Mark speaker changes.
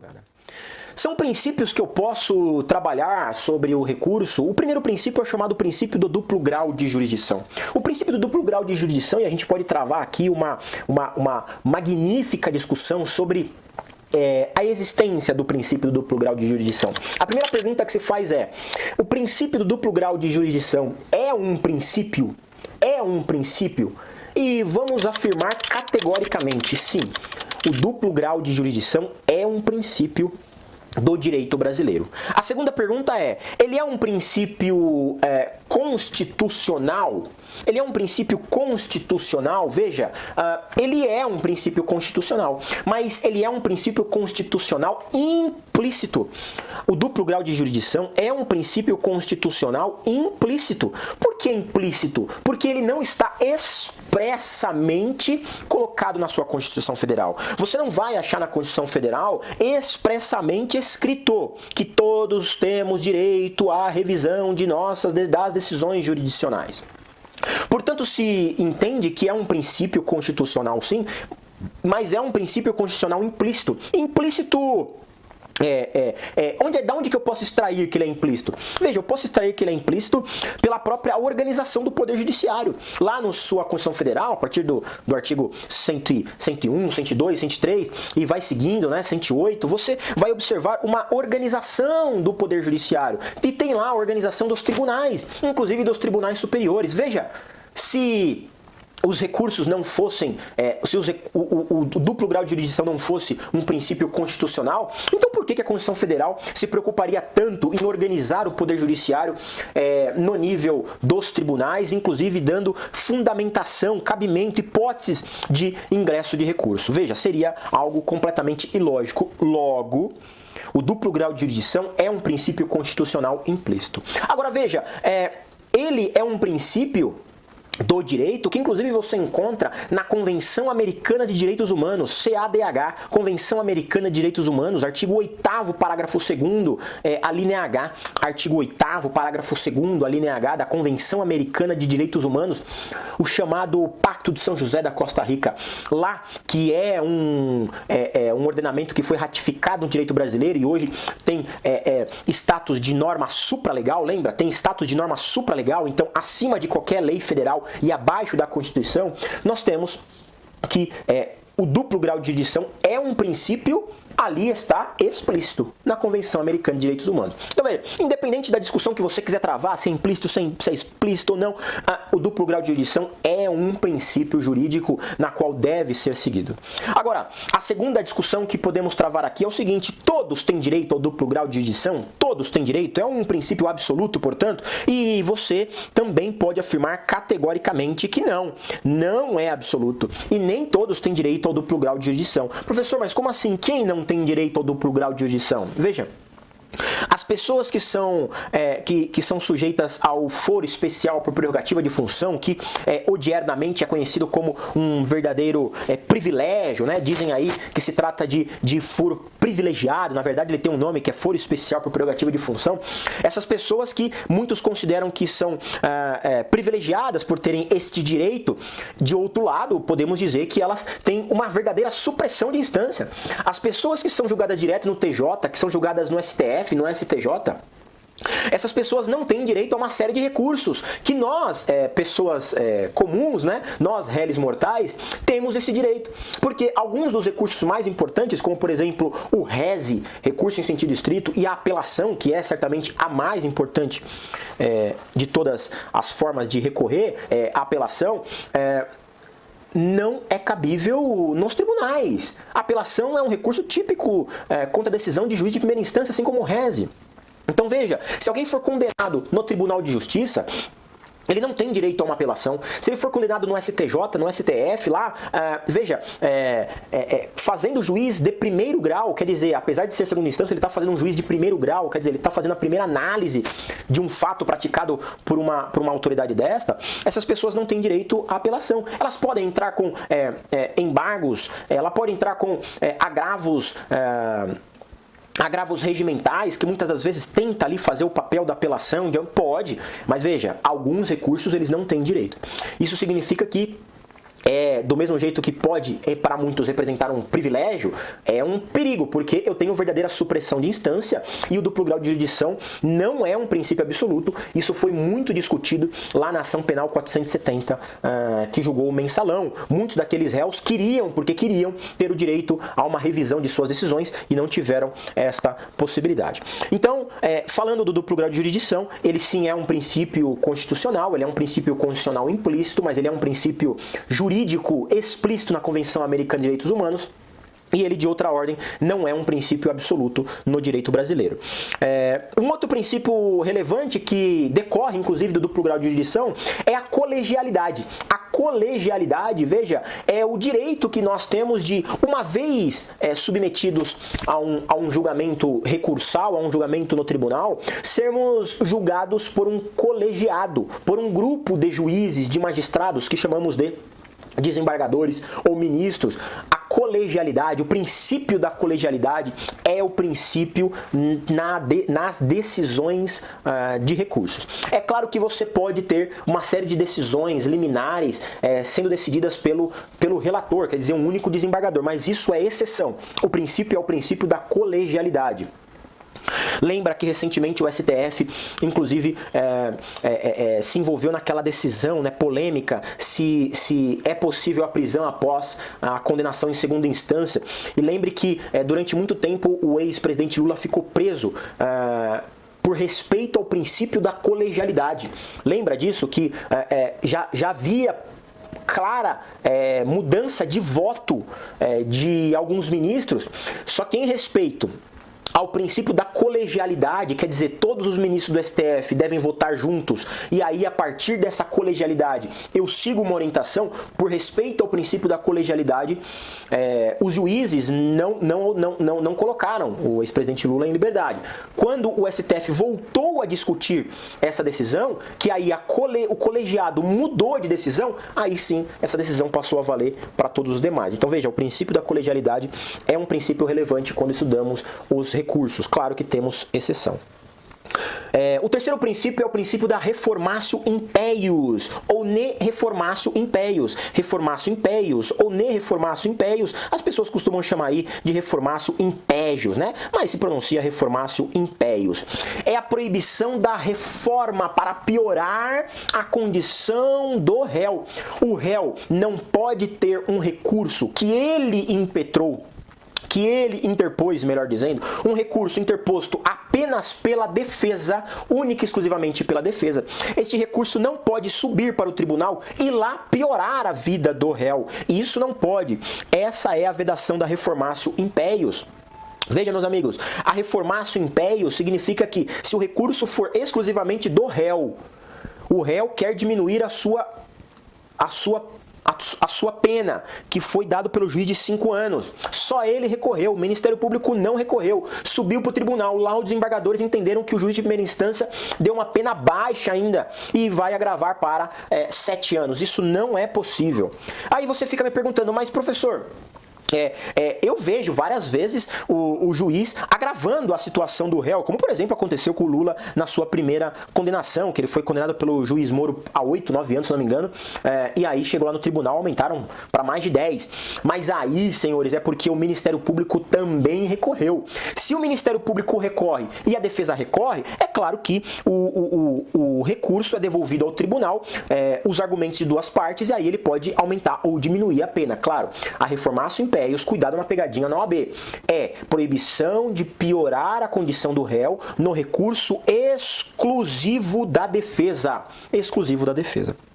Speaker 1: camarada. São princípios que eu posso trabalhar sobre o recurso. O primeiro princípio é o chamado princípio do duplo grau de jurisdição. O princípio do duplo grau de jurisdição, e a gente pode travar aqui uma magnífica discussão sobre a existência do princípio do duplo grau de jurisdição. A primeira pergunta que se faz é: o princípio do duplo grau de jurisdição é um princípio? É um princípio? E vamos afirmar categoricamente, sim. O duplo grau de jurisdição é um princípio do direito brasileiro. A segunda pergunta é: ele é um princípio constitucional? Ele é um princípio constitucional? Veja, ele é um princípio constitucional, mas ele é um princípio constitucional implícito. O duplo grau de jurisdição é um princípio constitucional implícito. Por que implícito? Porque ele não está expressamente colocado na sua Constituição Federal. Você não vai achar na Constituição Federal expressamente escrito que todos temos direito à revisão das decisões jurisdicionais. Portanto, se entende que é um princípio constitucional, sim, mas é um princípio constitucional implícito. Implícito... Da onde que eu posso extrair que ele é implícito? Veja, eu posso extrair que ele é implícito pela própria organização do Poder Judiciário. Lá na sua Constituição Federal, a partir do artigo 101, 102, 103 e vai seguindo, né, 108, você vai observar uma organização do Poder Judiciário. E tem lá a organização dos tribunais, inclusive dos tribunais superiores. Veja, se os recursos não fossem, o duplo grau de jurisdição não fosse um princípio constitucional, então por que a Constituição Federal se preocuparia tanto em organizar o Poder Judiciário no nível dos tribunais, inclusive dando fundamentação, cabimento, hipóteses de ingresso de recurso? Veja, seria algo completamente ilógico. Logo, o duplo grau de jurisdição é um princípio constitucional implícito. Agora veja, ele é um princípio do direito, que inclusive você encontra na Convenção Americana de Direitos Humanos, CADH, Convenção Americana de Direitos Humanos, artigo 8º, parágrafo 2º, a linha H, artigo 8º, parágrafo 2º, a linha H da Convenção Americana de Direitos Humanos, o chamado Pacto de São José da Costa Rica, lá que é um ordenamento que foi ratificado no direito brasileiro e hoje tem status de norma supralegal, lembra? Tem status de norma supralegal, então acima de qualquer lei federal e abaixo da Constituição, nós temos que o duplo grau de jurisdição é um princípio, ali está explícito na Convenção Americana de Direitos Humanos. Então, veja, independente da discussão que você quiser travar, se é implícito, se é explícito ou não, o duplo grau de jurisdição é um princípio jurídico na qual deve ser seguido. Agora, a segunda discussão que podemos travar aqui é o seguinte: todos têm direito ao duplo grau de jurisdição? Todos têm direito? É um princípio absoluto, portanto, e você também pode afirmar categoricamente que não é absoluto, e nem todos têm direito ao duplo grau de jurisdição. Professor, mas como assim? Quem não tem direito ao duplo grau de jurisdição? Veja, as pessoas que são sujeitas ao foro especial por prerrogativa de função, que odiernamente é conhecido como um verdadeiro privilégio, né? Dizem aí que se trata de foro privilegiado, na verdade ele tem um nome que é foro especial por prerrogativa de função. Essas pessoas que muitos consideram que são privilegiadas por terem este direito, de outro lado, podemos dizer que elas têm uma verdadeira supressão de instância. As pessoas que são julgadas direto no TJ, que são julgadas no STF, no STJ, essas pessoas não têm direito a uma série de recursos que nós, pessoas comuns, né, nós réis mortais, temos esse direito. Porque alguns dos recursos mais importantes, como por exemplo o rese, recurso em sentido estrito, e a apelação, que é certamente a mais importante de todas as formas de recorrer à apelação, não é cabível nos tribunais. A apelação é um recurso típico contra a decisão de juiz de primeira instância, assim como o rese. Então veja, se alguém for condenado no Tribunal de Justiça, ele não tem direito a uma apelação. Se ele for condenado no STJ, no STF, lá, veja, fazendo juiz de primeiro grau, quer dizer, apesar de ser segunda instância, ele está fazendo um juiz de primeiro grau, quer dizer, ele está fazendo a primeira análise de um fato praticado por uma autoridade desta, essas pessoas não têm direito à apelação. Elas podem entrar com embargos, ela pode entrar com agravos regimentais, que muitas das vezes tenta ali fazer o papel da apelação, pode, mas veja, alguns recursos eles não têm direito. Isso significa que do mesmo jeito que pode, para muitos, representar um privilégio, é um perigo, porque eu tenho verdadeira supressão de instância e o duplo grau de jurisdição não é um princípio absoluto. Isso foi muito discutido lá na Ação Penal 470, que julgou o Mensalão. Muitos daqueles réus queriam ter o direito a uma revisão de suas decisões e não tiveram esta possibilidade. Então, falando do duplo grau de jurisdição, ele sim é um princípio constitucional, ele é um princípio constitucional implícito, mas ele é um princípio jurídico explícito na Convenção Americana de Direitos Humanos. E ele, de outra ordem, não é um princípio absoluto no direito brasileiro. Um outro princípio relevante que decorre, inclusive, do duplo grau de jurisdição é a colegialidade. A colegialidade, veja, é o direito que nós temos de, uma vez submetidos a um julgamento recursal, a um julgamento no tribunal, sermos julgados por um colegiado, por um grupo de juízes, de magistrados, que chamamos de desembargadores ou ministros. A colegialidade, o princípio da colegialidade é o princípio nas decisões de recursos. É claro que você pode ter uma série de decisões liminares sendo decididas pelo relator, quer dizer, um único desembargador, mas isso é exceção. O princípio é o princípio da colegialidade. Lembra que recentemente o STF, inclusive, se envolveu naquela decisão, né, polêmica, se é possível a prisão após a condenação em segunda instância. E lembre que durante muito tempo o ex-presidente Lula ficou preso por respeito ao princípio da colegialidade. Lembra disso? Que já havia clara mudança de voto de alguns ministros, só que em respeito ao princípio da colegialidade, quer dizer, todos os ministros do STF devem votar juntos, e aí a partir dessa colegialidade eu sigo uma orientação, por respeito ao princípio da colegialidade, os juízes não colocaram o ex-presidente Lula em liberdade. Quando o STF voltou a discutir essa decisão, que aí o colegiado mudou de decisão, aí sim essa decisão passou a valer para todos os demais. Então veja, o princípio da colegialidade é um princípio relevante quando estudamos os recursos. Claro que temos exceção. O terceiro princípio é o princípio da reformatio impeius, ou ne reformatio impeius. Reformatio impeius, ou ne reformatio impeius, as pessoas costumam chamar aí de reformatio impégios, né? Mas se pronuncia reformatio impeius. É a proibição da reforma para piorar a condição do réu. O réu não pode ter um recurso que ele impetrou, que ele interpôs, melhor dizendo, um recurso interposto apenas pela defesa, única e exclusivamente pela defesa. Este recurso não pode subir para o tribunal e lá piorar a vida do réu. Isso não pode. Essa é a vedação da reformatio impeius. Veja, meus amigos, a reformatio impeius significa que se o recurso for exclusivamente do réu, o réu quer diminuir a sua pena, que foi dado pelo juiz de 5 anos. Só ele recorreu, o Ministério Público não recorreu. Subiu para o tribunal, lá os desembargadores entenderam que o juiz de primeira instância deu uma pena baixa ainda e vai agravar para 7 anos. Isso não é possível. Aí você fica me perguntando, mas professor, eu vejo várias vezes o juiz agravando a situação do réu, como por exemplo aconteceu com o Lula na sua primeira condenação, que ele foi condenado pelo juiz Moro a 8, 9 anos, se não me engano, e aí chegou lá no tribunal, aumentaram para mais de 10. Mas aí, senhores, é porque o Ministério Público também recorreu. Se o Ministério Público recorre e a defesa recorre, é claro que o recurso é devolvido ao tribunal, os argumentos de duas partes, e aí ele pode aumentar ou diminuir a pena. Claro, a reformatio impeius, cuidado na pegadinha na OAB, é proibição de piorar a condição do réu no recurso exclusivo da defesa. Exclusivo da defesa.